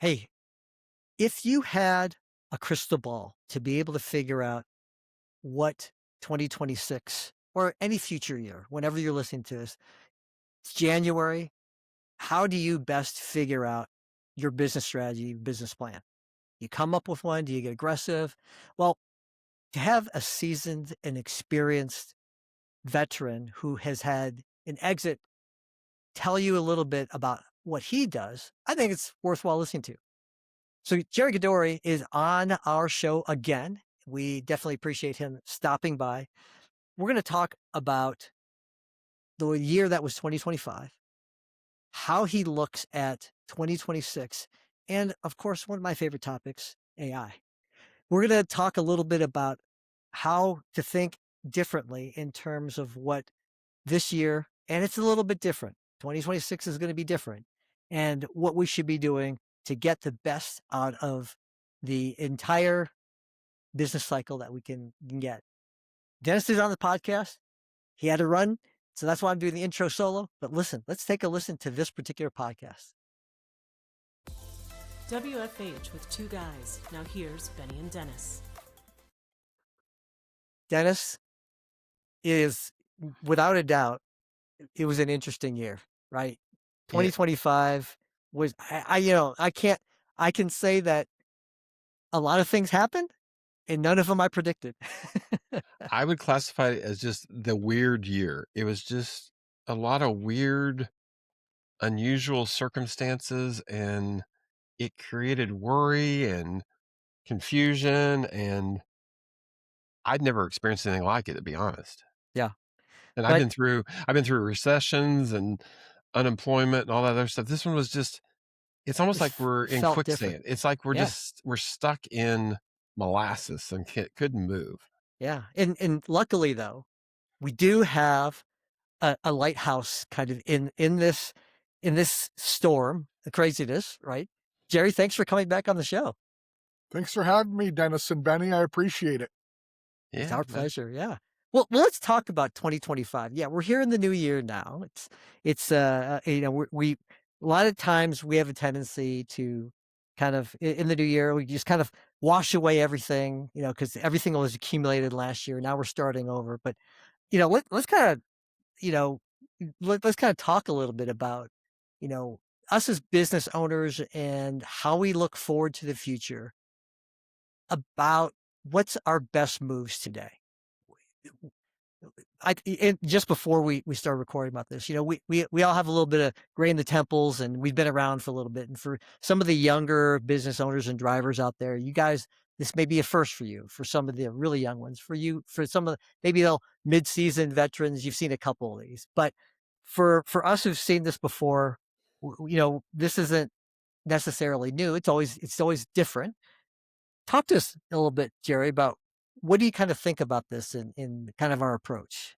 Hey, if you had a crystal ball to be able to figure out what 2026 or any future year, whenever you're listening to this, it's January, how do you best figure out your business strategy, business plan? You come up with one? Do you get aggressive? Well, to have a seasoned and experienced veteran who has had an exit tell you a little bit about what he does, I think it's worthwhile listening to. So Gerry Gadoury is on our show again. We definitely appreciate him stopping by. We're going to talk about the year that was 2025, how he looks at 2026, and of course, one of my favorite topics, AI. We're going to talk a little bit about how to think differently in terms of what this year, and it's a little bit different. 2026 is going to be different, and what we should be doing to get the best out of the entire business cycle that we can get. Dennis is on the podcast. He had to run, so that's why I'm doing the intro solo. But listen, let's take a listen to this particular podcast. WFH with two guys. Now here's Benny and Dennis. Dennis is, without a doubt, it was an interesting year, right? Yeah. 2025 was, I can say that a lot of things happened and none of them I predicted. I would classify it as just the weird year. It was just a lot of weird, unusual circumstances, and it created worry and confusion, and I'd never experienced anything like it, to be honest. Yeah. And But I've been through recessions and unemployment and all that other stuff. This one was just, it's almost like we're in felt different. quicksand. It's like Yeah. we're stuck in molasses and couldn't move. Yeah. And luckily though, we do have a lighthouse kind of in this storm, the craziness, right? Gerry, thanks for coming back on the show. Thanks for having me, Dennis and Benny. I appreciate it. It's Yeah, our man. pleasure. Yeah. Well, let's talk about 2025. Yeah, we're here in the new year now. We a lot of times we have a tendency to kind of in the new year we just kind of wash away everything, because everything was accumulated last year. Now we're starting over. But let's kind of you know let's kind of talk a little bit about you know us as business owners and how we look forward to the future about what's our best moves today. And just before we start recording about this, we all have a little bit of gray in the temples, and we've been around for a little bit. And for some of the younger business owners and drivers out there, you guys, this may be a first for you. For some of the really young ones, for some of the maybe they'll mid-season veterans, you've seen a couple of these. But for us who've seen this before, this isn't necessarily new. It's always different. Talk to us a little bit, Gerry, about what do you kind of think about this in kind of our approach?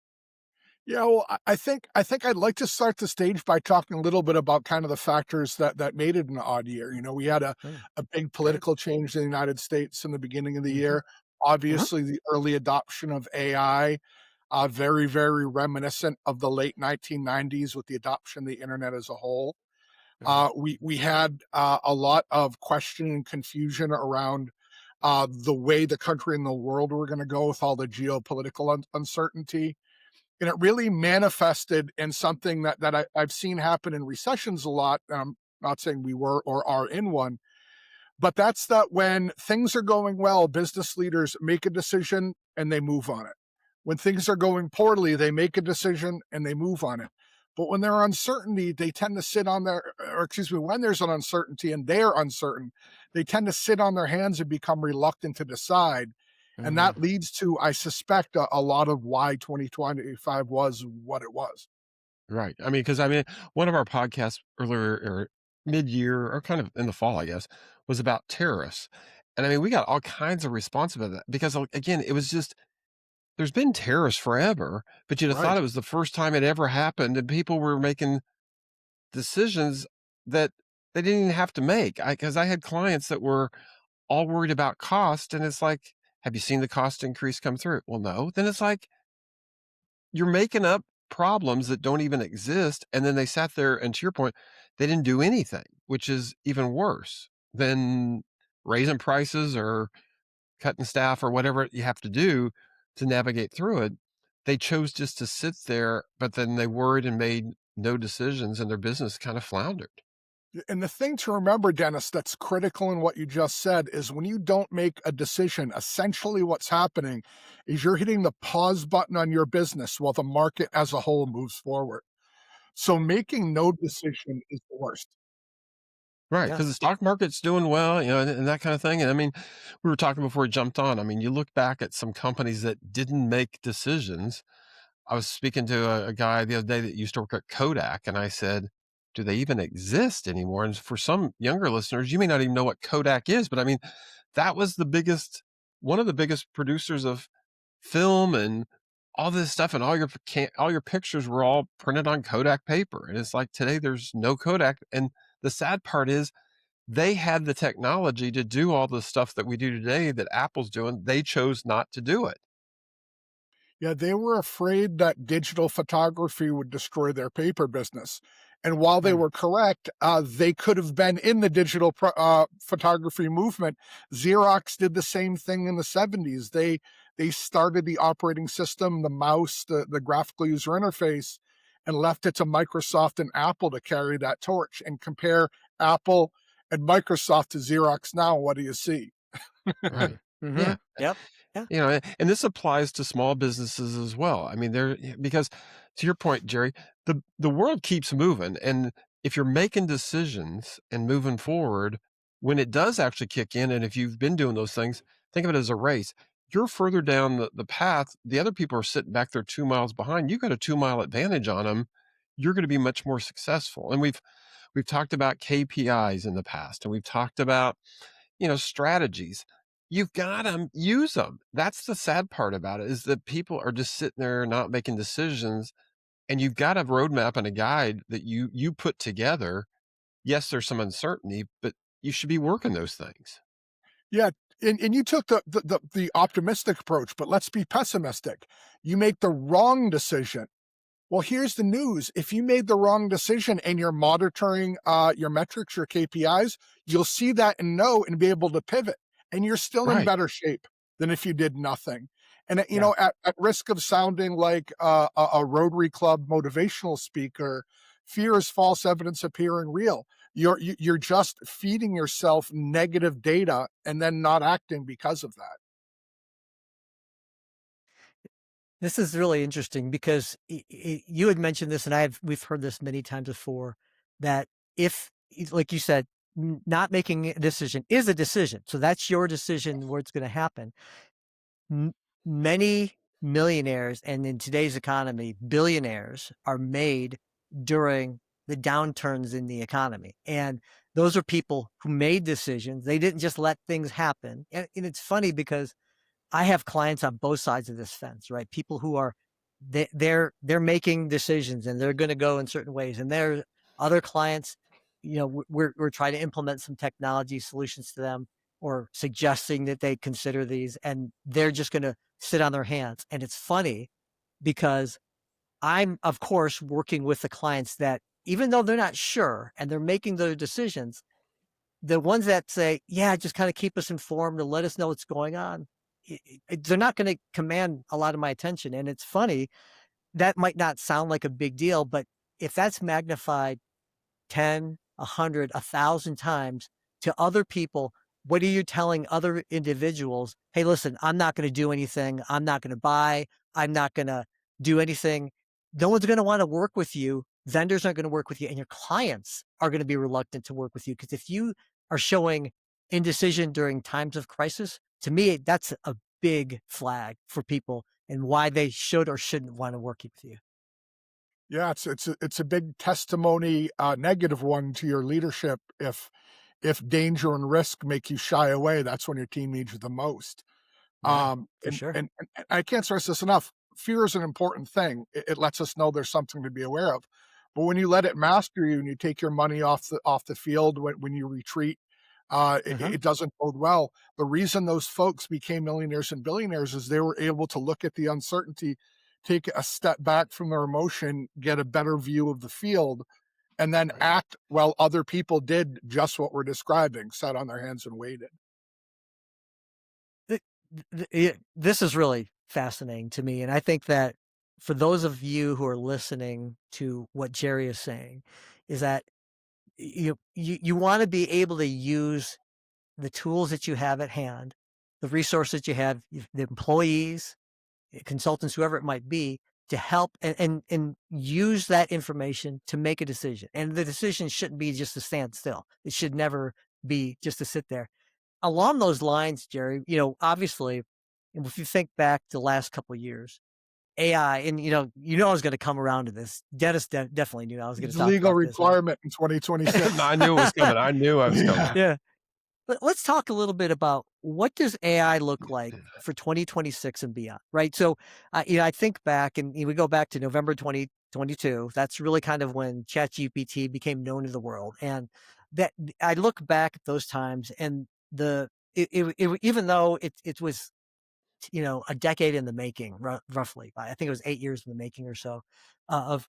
Yeah, well, I think I'd like to start the stage by talking a little bit about kind of the factors that made it an odd year. We had a Mm, a big okay. political change in the United States in the beginning of the Mhm. year. Uh-huh. Obviously, the early adoption of AI, very, very reminiscent of the late 1990s with the adoption of the internet as a whole. Right. We had a lot of question and confusion around the way the country and the world were going to go with all the geopolitical uncertainty. And it really manifested in something I've seen happen in recessions a lot. I'm not saying we were or are in one, but that's that when things are going well, business leaders make a decision and they move on it. When things are going poorly, they make a decision and they move on it. But when there's uncertainty, they tend to sit on their, or excuse me, when there's an uncertainty and they're uncertain, they tend to sit on their hands and become reluctant to decide. And Mhm. that leads to, I suspect, a lot of why 2025 was what it was. Right. One of our podcasts earlier or mid-year or kind of in the fall, I guess, was about terrorists. And we got all kinds of response about that because, again, it was just, there's been terrorists forever, but you'd have thought Right. it was the first time it ever happened, and people were making decisions that they didn't even have to make. Because I had clients that were all worried about cost, and it's like, have you seen the cost increase come through? Well, no. Then it's like, you're making up problems that don't even exist. And then they sat there, and to your point, they didn't do anything, which is even worse. than raising prices or cutting staff or whatever you have to do to navigate through it. They chose just to sit there, but then they worried and made no decisions and their business kind of floundered. And the thing to remember, Dennis, that's critical in what you just said is when you don't make a decision, essentially what's happening is you're hitting the pause button on your business while the market as a whole moves forward. So making no decision is the worst. Right, Yeah. because the stock market's doing well, and that kind of thing, and I mean, we were talking before we jumped on, I mean, you look back at some companies that didn't make decisions. I was speaking to a guy the other day that used to work at Kodak, and I said, "Do they even exist anymore?" And for some younger listeners, you may not even know what Kodak is, but I mean, that was the biggest one of the biggest producers of film and all this stuff, and all your pictures were all printed on Kodak paper, and it's like today there's no Kodak, and the sad part is they had the technology to do all the stuff that we do today that Apple's doing. They chose not to do it. Yeah, they were afraid that digital photography would destroy their paper business. And while they Mm. were correct, they could have been in the digital photography movement. Xerox did the same thing in the 70s. They started the operating system, the mouse, the graphical user interface, and left it to Microsoft and Apple to carry that torch. And compare Apple and Microsoft to Xerox now. What do you see? Right. Yeah. Mhm. Yep. Yeah. And this applies to small businesses as well. I mean, because to your point, Jerry, the world keeps moving, and if you're making decisions and moving forward, when it does actually kick in, and if you've been doing those things, think of it as a race. You're further down the path. The other people are sitting back there 2 miles behind. You got a 2 mile advantage on them. You're going to be much more successful. And we've talked about KPIs in the past, and we've talked about strategies. You've got to use them. That's the sad part about it is that people are just sitting there not making decisions, and you've got a roadmap and a guide that you put together. Yes, there's some uncertainty, but you should be working those things. Yeah, and you took the optimistic approach, but let's be pessimistic. You make the wrong decision. Well, here's the news. If you made the wrong decision and you're monitoring your metrics, your KPIs, you'll see that and know and be able to pivot. And you're still in Right. better shape than if you did nothing. And Yeah. at risk of sounding like a Rotary Club motivational speaker, fear is false evidence appearing real. You're just feeding yourself negative data and then not acting because of that. This is really interesting because you had mentioned this, and we've heard this many times before. That if, like you said, not making a decision is a decision, so that's your decision where it's going to happen. M- Many millionaires, and in today's economy, billionaires are made during the downturns in the economy, and those are people who made decisions. They didn't just let things happen, and it's funny because I have clients on both sides of this fence, right? People who are they're making decisions and they're going to go in certain ways, and there other clients, we're trying to implement some technology solutions to them or suggesting that they consider these, and they're just going to sit on their hands. And it's funny because I'm, of course, working with the clients that even though they're not sure and they're making their decisions, the ones that say, "Yeah, just kinda keep us informed and let us know what's going on," they're not gonna command a lot of my attention, and it's funny, that might not sound like a big deal, but if that's magnified 10, 100, 1,000 times to other people, what are you telling other individuals? "Hey, listen, I'm not gonna do anything. I'm not gonna buy. I'm not gonna do anything." No one's gonna wanna work with you. Vendors aren't gonna work with you, and your clients are gonna be reluctant to work with you because if you are showing indecision during times of crisis, to me, that's a big flag for people and why they should or shouldn't wanna work with you. Yeah, it's a big testimony, negative one to your leadership. If danger and risk make you shy away, that's when your team needs you the most. Yeah, for And sure. and I can't stress this enough. Fear is an important thing. It lets us know there's something to be aware of. But when you let it master you and you take your money off the field when you retreat, Uh-huh. it doesn't bode well. The reason those folks became millionaires and billionaires is they were able to look at the uncertainty, take a step back from their emotion, get a better view of the field, and then Right. act while other people did just what we're describing, sat on their hands and waited. Th this is really fascinating to me, and I think that for those of you who are listening to what Jerry is saying, is that you wanna be able to use the tools that you have at hand, the resources you have, the employees, consultants, whoever it might be, to help and use that information to make a decision. And the decision shouldn't be just to stand still. It should never be just to sit there. Along those lines, Jerry, obviously, if you think back to the last couple of years, AI, and I was going to come around to this. Dennis definitely knew I was going It's to a talk legal about this, right? requirement in 2026. I knew it was coming. I knew I was coming. Yeah. Yeah. Let's talk a little bit about what does AI look like for 2026 and beyond, right? So, I think back and we go back to November 2022. That's really kind of when ChatGPT became known to the world, and that I look back at those times and even though it was a decade in the making, roughly. I think it was 8 years in the making or so, of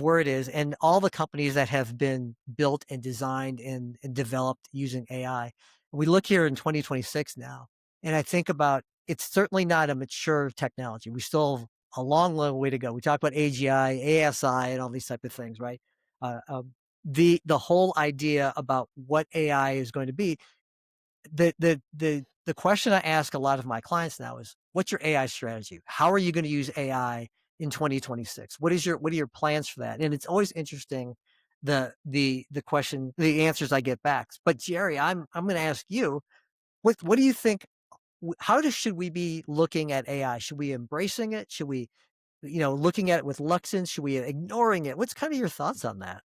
where it is, and all the companies that have been built and designed and developed using AI. We look here in 2026 now, and I think about it's certainly not a mature technology. We still have a long, long way to go. We talk about AGI, ASI, and all these type of things, right? Uh, um, the whole idea about what AI is going to be, the question I ask a lot of my clients now is, what's your AI strategy? How are you going to use AI in 2026? What are your plans for that? And it's always interesting the answers I get back. But Jerry, I'm going to ask you, what do you think? Should we be looking at AI? Should we embracing it? Should we, looking at it with Luxon? Should we ignoring it? What's kind of your thoughts on that?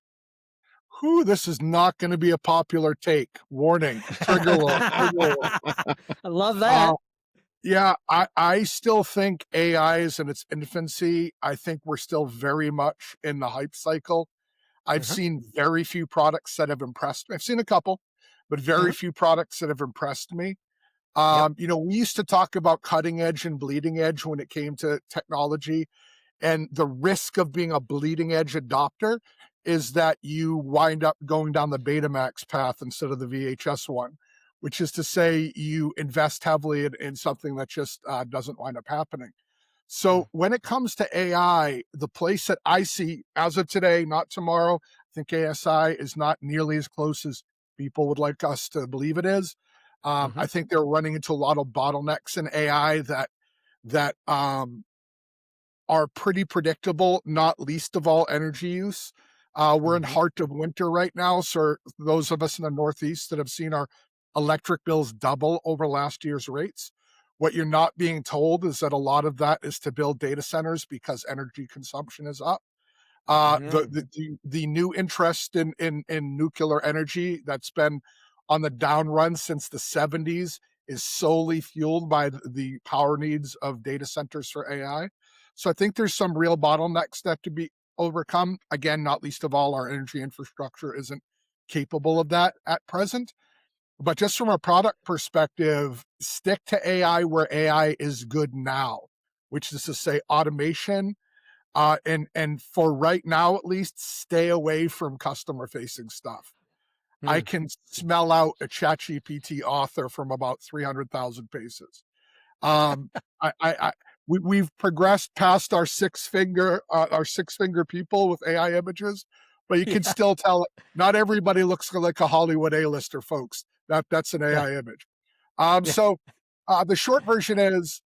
Whew, this is not going to be a popular take. Warning, trigger alert, trigger alert. I love Uh, that. yeah, I still think AI is in its infancy. I think we're still very much in the hype cycle. I've Uh-huh. seen very few products that have impressed me. I've seen a couple, but very Mhm. few products that have impressed me. Yep. We used to talk about cutting edge and bleeding edge when it came to technology. And the risk of being a bleeding edge adopter is that you wind up going down the Betamax path instead of the VHS one, which is to say you invest heavily in something that just doesn't wind up happening. So Mm. when it comes to AI, the place that I see as of today, not tomorrow, I think ASI is not nearly as close as people would like us to believe it is. I Mhm. think they're running into a lot of bottlenecks in AI that are pretty predictable, not least of all energy use. We're in Mhm. heart of winter right now, so those of us in the Northeast that have seen our electric bills double over last year's rates, what you're not being told is that a lot of that is to build data centers because energy consumption is up. Yeah. The new interest in nuclear energy that's been on the down run since the 70s is solely fueled by the power needs of data centers for AI. So I think there's some real bottlenecks that to be overcome. Again, not least of all, our energy infrastructure isn't capable of that at present. But just from a product perspective, stick to AI where AI is good now, which is to say automation, and for right now at least, stay away from customer facing stuff. I Mm. can smell out a ChatGPT author from about 300,000 paces. Um, I we've progressed past our 6 finger people with AI images, but you can Yeah. still tell not everybody looks like a Hollywood A-lister, folks. That's an Yeah. AI image. Um, Yeah. so the short version is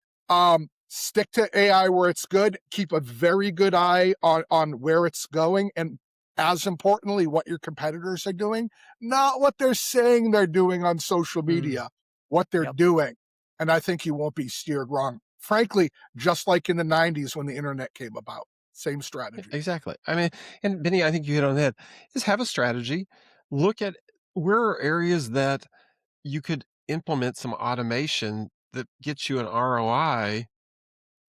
stick to AI where it's good. Keep a very good eye on where it's going, and as importantly, what your competitors are doing, not what they're saying they're doing on social Mm. media, what they're Yep. doing. And I think you won't be steered wrong. Frankly, just like in the 90s when the internet came about, same strategy. Exactly. I mean, and Benny, I think you hit on the head, is have a strategy. Look at where are areas that you could implement some automation that gets you an ROI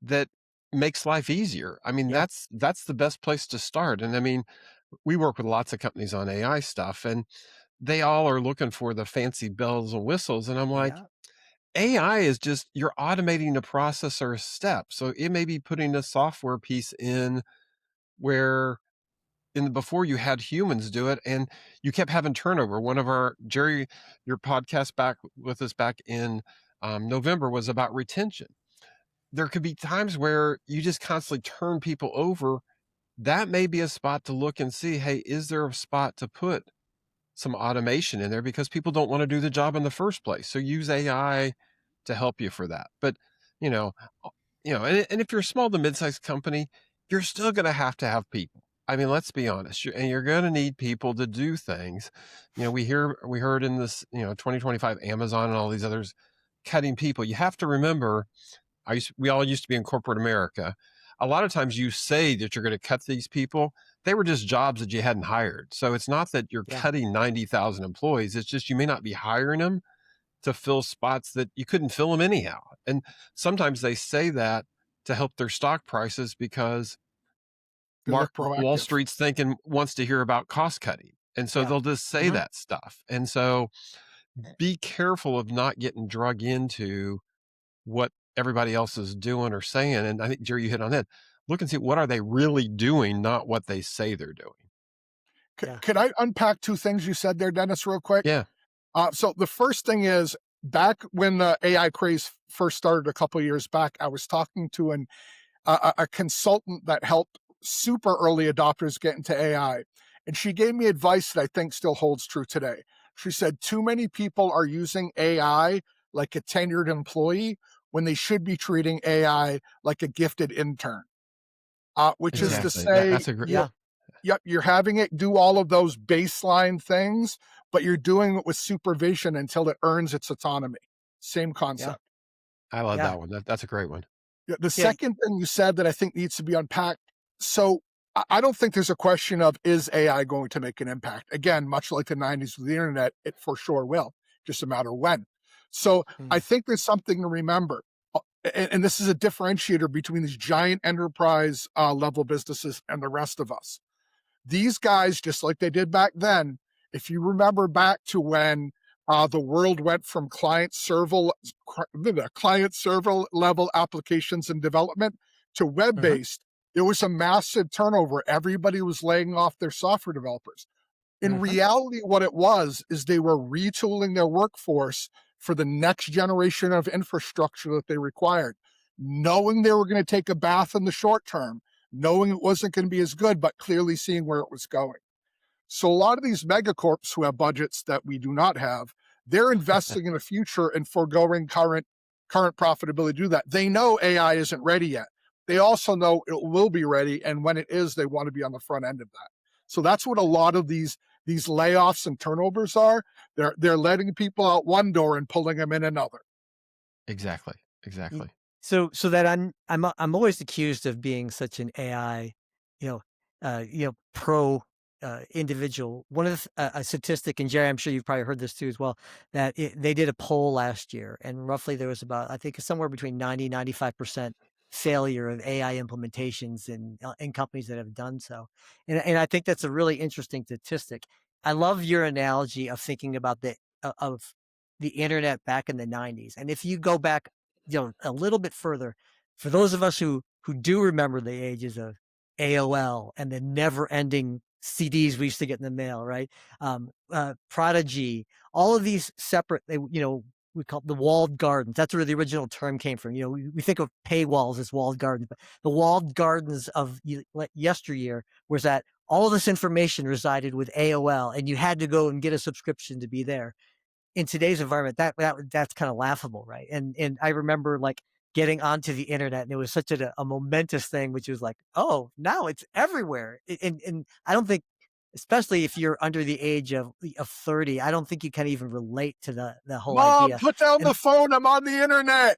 that makes life easier. I mean, Yeah. that's the best place to start. And I mean, we work with lots of companies on AI stuff, and they all are looking for the fancy bells and whistles. And I'm like, Yeah. AI is just you're automating the process or a step. So it may be putting a software piece in where before you had humans do it, and you kept having turnover. One of our Gerry, your podcast back with us back in November was about retention. There could be times where you just constantly turn people over. That may be a spot to look and see, hey, is there a spot to put some automation in there because people don't want to do the job in the first place. So use AI to help you for that. But you know, and if you're a small to mid-sized company, you're still going to have people. I mean, let's be honest. And you're going to need people to do things. We heard in this, 2025, Amazon and all these others cutting people. You have to remember, we all used to be in corporate America. A lot of times you say that you're going to cut these people. They were just jobs that you hadn't hired. So it's not that you're cutting 90,000 employees. It's just you may not be hiring them to fill spots that you couldn't fill them anyhow. And sometimes they say that to help their stock prices because Wall Street's wants to hear about cost cutting. And so they'll just say that stuff. And so be careful of not getting drug into what everybody else is doing or saying. And I think, Gerry, you hit on that. Look and see, what are they really doing, not what they say they're doing. Could I unpack two things you said there, Dennis, real quick? Yeah. So the first thing is, back when the AI craze first started a couple of years back, I was talking to a consultant that helped super early adopters get into AI. And she gave me advice that I think still holds true today. She said, too many people are using AI like a tenured employee when they should be treating AI like a gifted intern. Which is to say, that's a great, yep, you're having it do all of those baseline things, but you're doing it with supervision until it earns its autonomy. Same concept. I love that one. That's a great one. The second thing you said that I think needs to be unpacked. So I don't think there's a question of, is AI going to make an impact? Again, much like the 90s with the internet, it for sure will, just a matter when. So I think there's something to remember. And this is a differentiator between these giant enterprise level businesses and the rest of us. These guys, just like they did back then, if you remember back to when the world went from client server level applications and development to web-based, there was a massive turnover. Everybody was laying off their software developers. In reality, what it was is they were retooling their workforce for the next generation of infrastructure that they required, knowing they were going to take a bath in the short term, knowing it wasn't going to be as good, but clearly seeing where it was going. So a lot of these megacorps who have budgets that we do not have, they're investing in the future and foregoing current profitability to do that. They know AI isn't ready yet. They also know it will be ready, and when it is, they want to be on the front end of that. So that's what a lot of these layoffs and turnovers are. They're letting people out one door and pulling them in another. Exactly. So that I'm always accused of being such an AI, pro individual. One of a statistic, and Gerry, I'm sure you've probably heard this too as well, that they did a poll last year, and roughly there was about, I think, somewhere between 90-95% failure of AI implementations in companies that have done so. And I think that's a really interesting statistic. I love your analogy of thinking about of the internet back in the 90s. And if you go back, a little bit further, for those of us who do remember the ages of AOL and the never-ending CDs we used to get in the mail, right? Prodigy, all of these separate, we call it the walled gardens. That's where the original term came from. We think of paywalls as walled gardens, but the walled gardens of yesteryear was that all of this information resided with AOL, and you had to go and get a subscription to be there. In today's environment, that's kind of laughable, right? And I remember getting onto the internet, and it was such a momentous thing, which was like, oh, now it's everywhere. And I don't think, especially if you're under the age of 30, I don't think you can even relate to the whole Mom, idea. Put down the phone. I'm on the internet.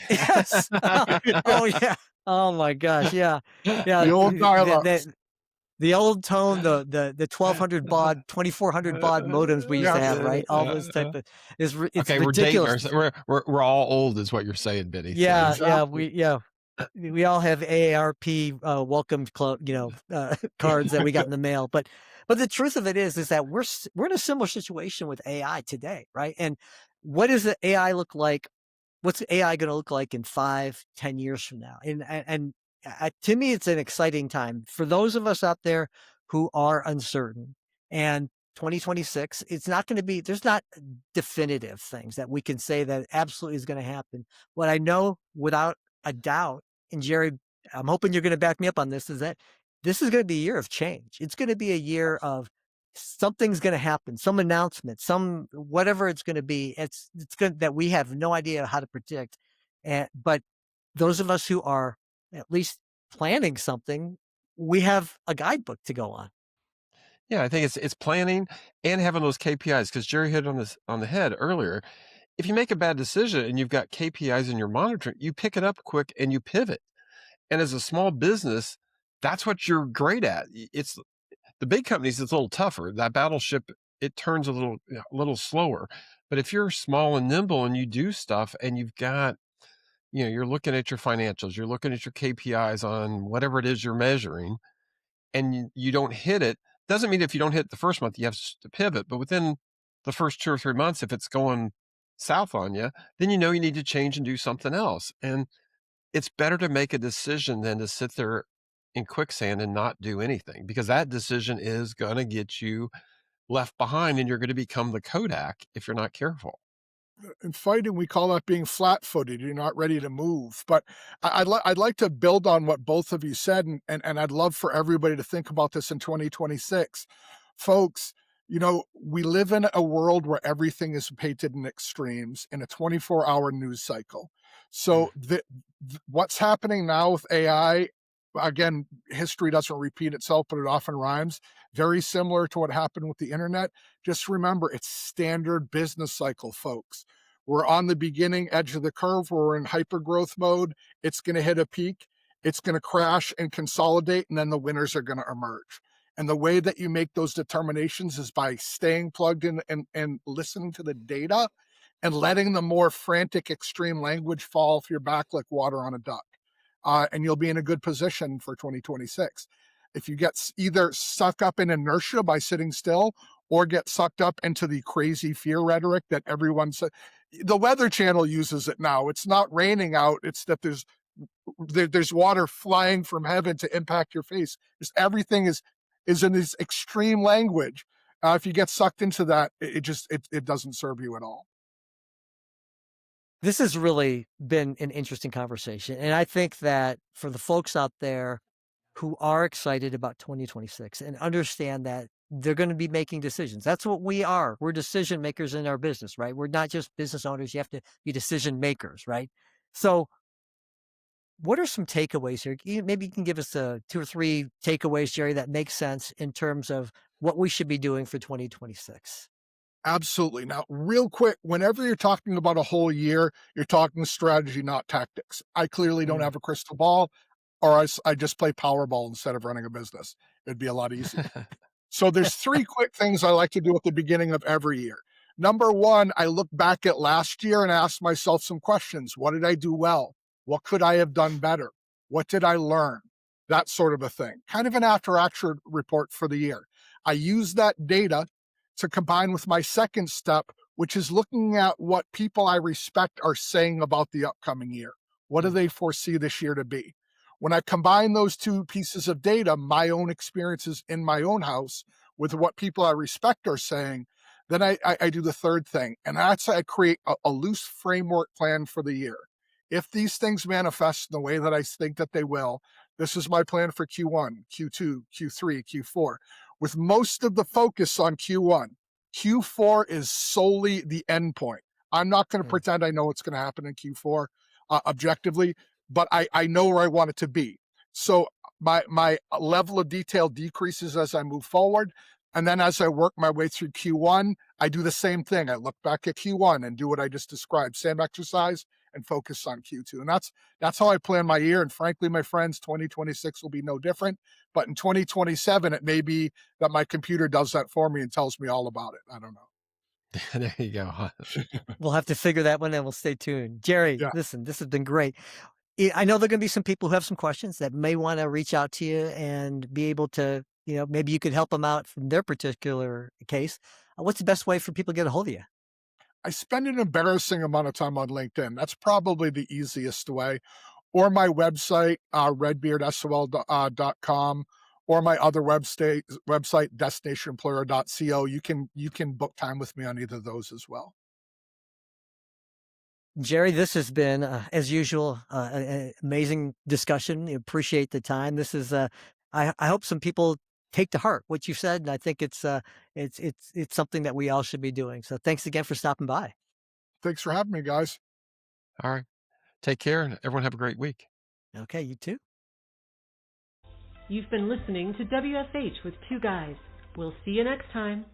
Yes. Oh yeah. Oh my gosh. Yeah. Yeah. The old dial-ups. The old tone, the 1200 baud, 2400 baud modems we used to have, right? All those type of it's okay, ridiculous. We're all old, is what you're saying, Benny. Yeah, Exactly. we all have AARP welcome club, cards that we got in the mail. But the truth of it is that we're in a similar situation with AI today, right? And what does the AI look like? What's AI going to look like in 5-10 years from now? And to me, it's an exciting time for those of us out there who are uncertain. And 2026, it's not going to be, there's not definitive things that we can say that absolutely is going to happen. What I know without a doubt, and Gerry, I'm hoping you're going to back me up on this, is that this is going to be a year of change. It's going to be a year of something's going to happen, some announcement, some whatever it's going to be. It's good that we have no idea how to predict. And but those of us who are at least planning something, we have a guidebook to go on. Yeah, I think it's planning and having those KPIs because Jerry hit on the head earlier. If you make a bad decision and you've got KPIs in your monitoring, you pick it up quick and you pivot. And as a small business, that's what you're great at. It's the big companies, it's a little tougher. That battleship, it turns a little slower. But if you're small and nimble and you do stuff and you've got, you're looking at your financials, you're looking at your KPIs on whatever it is you're measuring, and you don't hit it, doesn't mean if you don't hit the first month, you have to pivot. But within the first 2 or 3 months, if it's going south on you, then you know you need to change and do something else. And it's better to make a decision than to sit there in quicksand and not do anything because that decision is going to get you left behind and you're going to become the Kodak if you're not careful. In fighting, we call that being flat-footed. You're not ready to move. But I'd like to build on what both of you said, and I'd love for everybody to think about this in 2026. Folks, we live in a world where everything is painted in extremes in a 24-hour news cycle. Mm. So what's happening now with AI, again, history doesn't repeat itself, but it often rhymes. Very similar to what happened with the internet. Just remember, it's standard business cycle, folks. We're on the beginning edge of the curve. We're in hyper growth mode. It's going to hit a peak. It's going to crash and consolidate, and then the winners are going to emerge. And the way that you make those determinations is by staying plugged in and listening to the data and letting the more frantic, extreme language fall off your back like water on a duck. And you'll be in a good position for 2026. If you get either sucked up in inertia by sitting still or get sucked up into the crazy fear rhetoric that everyone said, the Weather Channel uses it now. It's not raining out. It's that there's water flying from heaven to impact your face. Just everything is in this extreme language. If you get sucked into that, it doesn't serve you at all. This has really been an interesting conversation. And I think that for the folks out there who are excited about 2026 and understand that they're going to be making decisions. That's what we are. We're decision makers in our business, right? We're not just business owners. You have to be decision makers, right? So what are some takeaways here? Maybe you can give us 2 or 3 takeaways, Gerry, that make sense in terms of what we should be doing for 2026. Absolutely. Now, real quick, whenever you're talking about a whole year, you're talking strategy, not tactics. I clearly don't Mm. have a crystal ball, or I just play Powerball instead of running a business. It'd be a lot easier. So there's 3 quick things I like to do at the beginning of every year. Number 1, I look back at last year and ask myself some questions. What did I do well? What could I have done better? What did I learn? That sort of a thing. Kind of an after-action report for the year. I use that data to combine with my second step, which is looking at what people I respect are saying about the upcoming year. What do Mm. they foresee this year to be? When I combine those 2 pieces of data, my own experiences in my own house with what people I respect are saying, then I do the third thing. And that's I create a loose framework plan for the year. If these things manifest in the way that I think that they will, this is my plan for Q1, Q2, Q3, Q4, with most of the focus on Q1. Q4 is solely the end point. I'm not going to Mm. pretend I know what's going to happen in Q4 objectively, but I know where I want it to be. So my level of detail decreases as I move forward. And then as I work my way through Q1, I do the same thing. I look back at Q1 and do what I just described, same exercise, and focus on Q2. And that's how I plan my year. And frankly, my friends, 2026 will be no different. But in 2027, it may be that my computer does that for me and tells me all about it. I don't know. There you go. We'll have to figure that one and we'll stay tuned. Gerry, Yeah. listen, this has been great. I know there are going to be some people who have some questions that may want to reach out to you and be able to, maybe you could help them out from their particular case. What's the best way for people to get a hold of you? I spend an embarrassing amount of time on LinkedIn. That's probably the easiest way. Or my website, redbeardsol.com, or my other website, destinationemployer.co. You can book time with me on either of those as well. Gerry, this has been, as usual, amazing discussion. Appreciate the time. This is, I hope some people take to heart what you said, and I think it's something that we all should be doing. So thanks again for stopping by. Thanks for having me, guys. All right. Take care and everyone have a great week. Okay, you too. You've been listening to WFH with Two Guys. We'll see you next time.